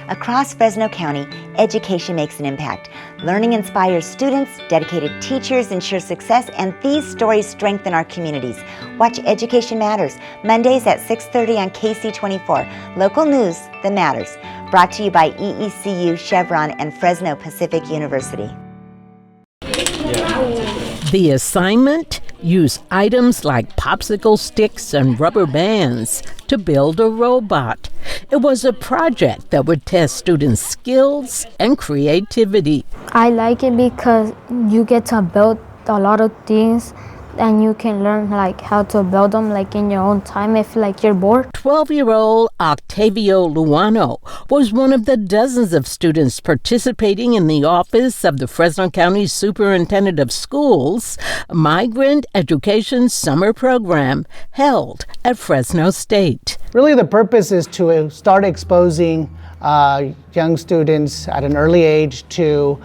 Across Fresno County, education makes an impact. Learning inspires students, dedicated teachers ensure success, and these stories strengthen our communities. Watch Education Matters, Mondays at 6:30 on KC24. Local news that matters. Brought to you by EECU, Chevron, and Fresno Pacific University. The assignment? Use items like popsicle sticks and rubber bands to build a robot. It was a project that would test students' skills and creativity. I like it because you get to build a lot of things and you can learn how to build them in your own time if you're bored. 12-year-old Octavio Luano was one of the dozens of students participating in the office of the Fresno County Superintendent of Schools Migrant Education Summer Program held at Fresno State. Really the purpose is to start exposing young students at an early age to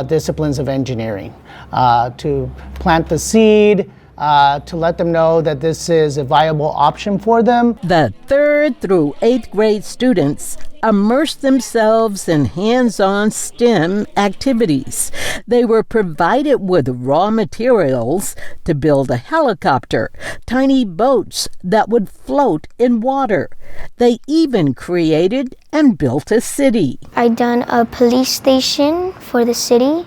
disciplines of engineering, to plant the seed, to let them know that this is a viable option for them. The 3rd through 8th grade students immersed themselves in hands-on STEM activities. They were provided with raw materials to build a helicopter, tiny boats that would float in water. They even created and built a city. I done a police station for the city,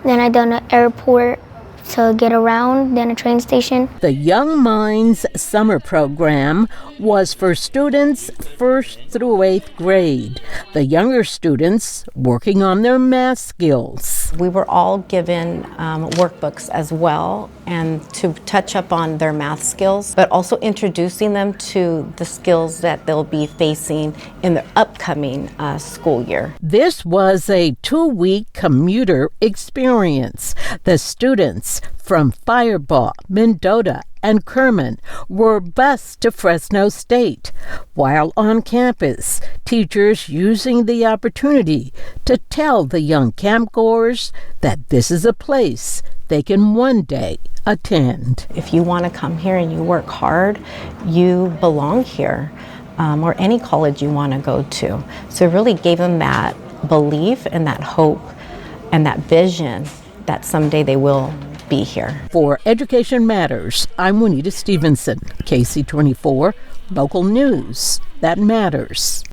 then I done an airport to get around, then a train station. The Young Minds Summer Program was for students 1st through 8th grade. The younger students working on their math skills. We were all given workbooks as well, and to touch up on their math skills, but also introducing them to the skills that they'll be facing in the upcoming school year. This was a 2-week commuter experience. The students from Firebaugh, Mendota, and Kerman were bused to Fresno State. While on campus, teachers using the opportunity to tell the young campgoers that this is a place they can one day attend. If you want to come here and you work hard, you belong here, or any college you want to go to. So it really gave them that belief and that hope and that vision that someday they will be here. For Education Matters, I'm Juanita Stevenson, KC24, local news that matters.